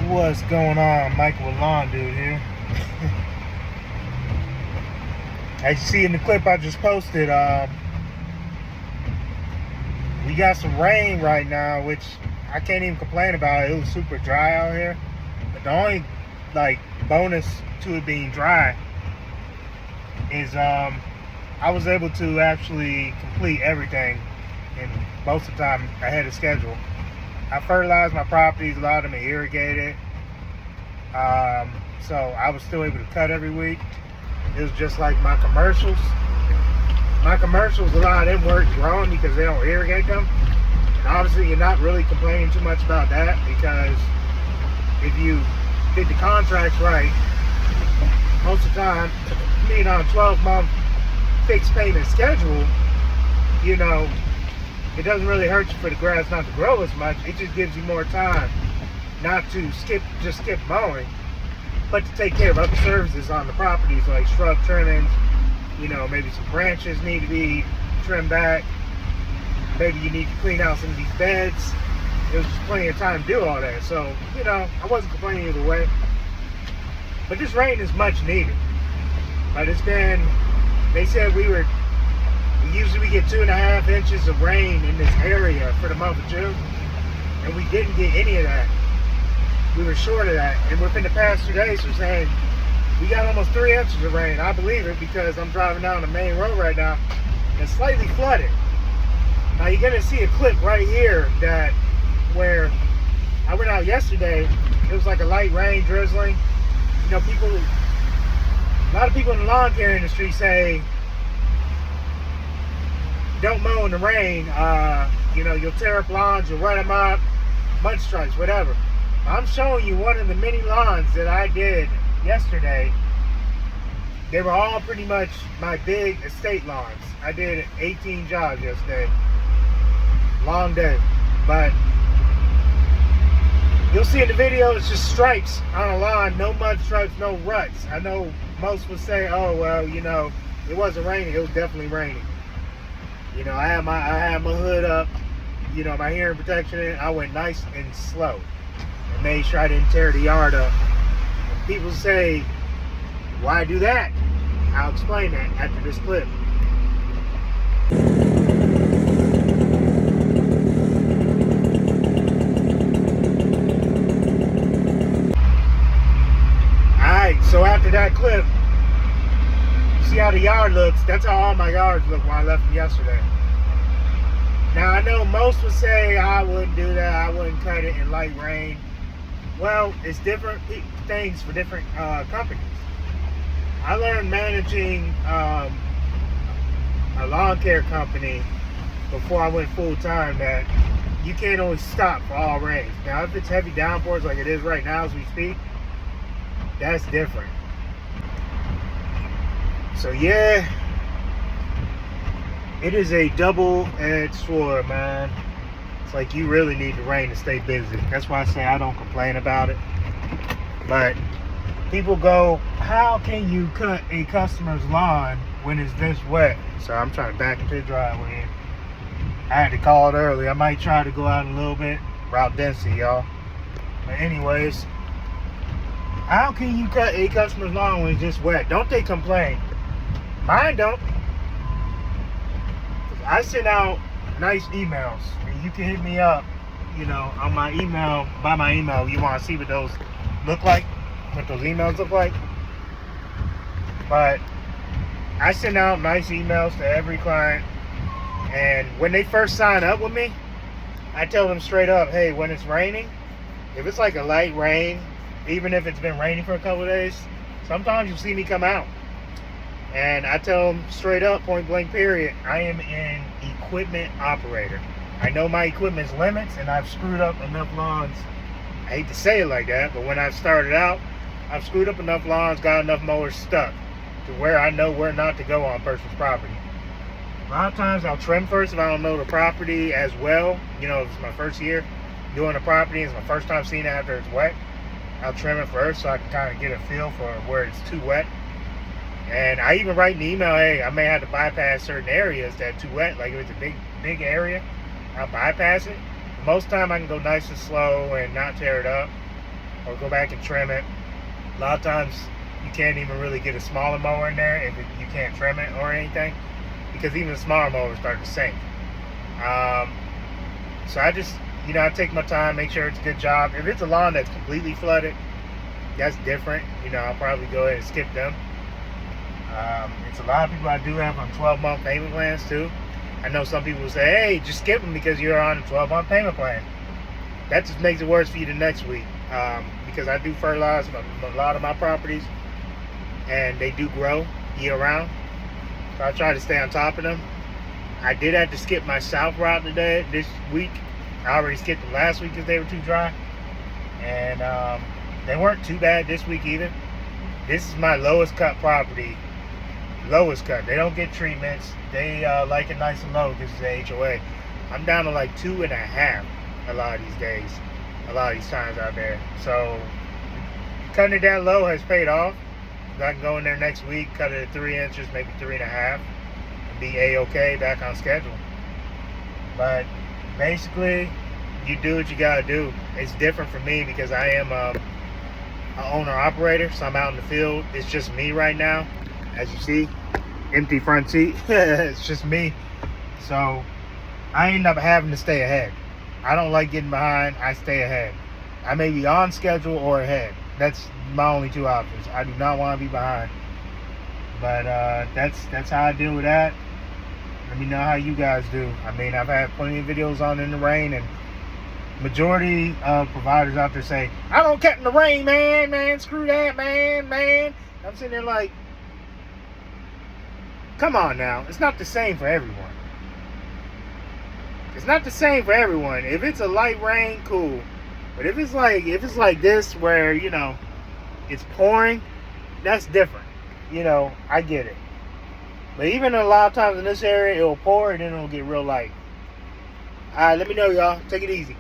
What's going on? Michael with Lawn Dude here. As you see in the clip I just posted, we got some rain right now, which I can't even complain about. It was super dry out here. But the only bonus to it being dry is I was able to actually complete everything in most of the time ahead of schedule. I fertilized my properties, a lot of them are irrigated. So I was still able to cut every week. It was just like my commercials. My commercials, a lot of them weren't growing because they don't irrigate them. And obviously you're not really complaining too much about that, because if you did the contracts right, most of the time, being on a 12-month fixed payment schedule, you know, it doesn't really hurt you for the grass not to grow as much. It just gives you more time not to skip mowing, but to take care of other services on the properties, like shrub trimmings. You know, maybe some branches need to be trimmed back. Maybe you need to clean out some of these beds. There was just plenty of time to do all that. So, you know, I wasn't complaining either way. But this rain is much needed. But it's been, they said usually we get 2.5 inches of rain in this area for the month of June, and we didn't get any of that. We were short of that, and within the past 2 days we're saying we got almost 3 inches of rain. I believe it because I'm driving down the main road right now and it's slightly flooded. Now you're gonna see a clip right here that where I went out yesterday. It was like a light rain drizzling. You know, a lot of people in the lawn care industry say don't mow in the rain. You know, you'll tear up lawns, you'll rut them up, mud stripes, whatever. I'm showing you one of the many lawns that I did yesterday. They were all pretty much my big estate lawns. I did 18 jobs yesterday. Long day. But you'll see in the video, it's just stripes on a lawn, no mud stripes, no ruts. I know most would say, oh, well, you know, it wasn't raining. It was definitely raining. You know, I had my hood up, you know, my hearing protection in. I went nice and slow and made sure I didn't tear the yard up. And people say, why do that? I'll explain that after this clip. Alright, so after that clip, see how the yard looks? That's how all my yards look when I left them yesterday. Now I know most would say I wouldn't do that, I wouldn't cut it in light rain. Well, it's different things for different companies. I learned managing a lawn care company before I went full time that you can't always stop for all rains. Now if it's heavy downpours like it is right now as we speak, that's different. So yeah, it is a double-edged sword, man. It's like you really need the rain to stay busy. That's why I say I don't complain about it. But people go, how can you cut a customer's lawn when it's this wet? So I'm trying to back into the driveway. I had to call it early. I might try to go out a little bit. Route density, y'all. But anyways, how can you cut a customer's lawn when it's just wet? Don't they complain? Mine don't. I send out nice emails, and you can hit me up, you know, on my email, by my email. You want to see what those look like, what those emails look like. But I send out nice emails to every client, and when they first sign up with me, I tell them straight up, hey, when it's raining, if it's like a light rain, even if it's been raining for a couple of days, sometimes you'll see me come out. And I tell them straight up, point blank period, I am an equipment operator. I know my equipment's limits, and I've screwed up enough lawns. I hate to say it like that, but when I started out, I've screwed up enough lawns, got enough mowers stuck to where I know where not to go on a person's property. A lot of times I'll trim first if I don't know the property as well. You know, if it's my first year doing the property, it's my first time seeing it after it's wet. I'll trim it first so I can kind of get a feel for where it's too wet. And I even write in the email, hey, I may have to bypass certain areas that are too wet. Like if it's a big area, I'll bypass it. Most time I can go nice and slow and not tear it up. or go back and trim it. A lot of times you can't even really get a smaller mower in there if you can't trim it or anything, because even the smaller mowers start to sink. So I just, I take my time, make sure it's a good job. If it's a lawn that's completely flooded, that's different. I'll probably go ahead and skip them. It's a lot of people I do have on 12-month payment plans too. I know some people say, hey, just skip them because you're on a 12-month payment plan. That just makes it worse for you the next week, because I do fertilize a lot of my properties, and they do grow year-round. So I try to stay on top of them. I did have to skip my south route this week. I already skipped them last week because they were too dry. And they weren't too bad this week either. This is my lowest cut property. Lowest cut. They don't get treatments. They like it nice and low because it's a HOA. I'm down to like 2.5 a lot of these days. A lot of these times out there. So cutting it that low has paid off. I can go in there next week, cut it at 3 inches, maybe 3.5. Be a-okay, back on schedule. But basically, you do what you gotta do. It's different for me because I am an owner-operator, so I'm out in the field. It's just me right now. As you see, empty front seat. It's just me. So I end up having to stay ahead. I don't like getting behind. I stay ahead. I may be on schedule or ahead. That's my only two options. I do not want to be behind. But that's how I deal with that. Let me know how you guys do. I mean, I've had plenty of videos on In The Rain, and majority of providers out there say, I don't cut in the rain, man, screw that, man. I'm sitting there like, come on now. It's not the same for everyone. It's not the same for everyone. If it's a light rain, cool. But if it's like this where, it's pouring, that's different. I get it. But even a lot of times in this area, it'll pour and then it'll get real light. All right, let me know, y'all. Take it easy.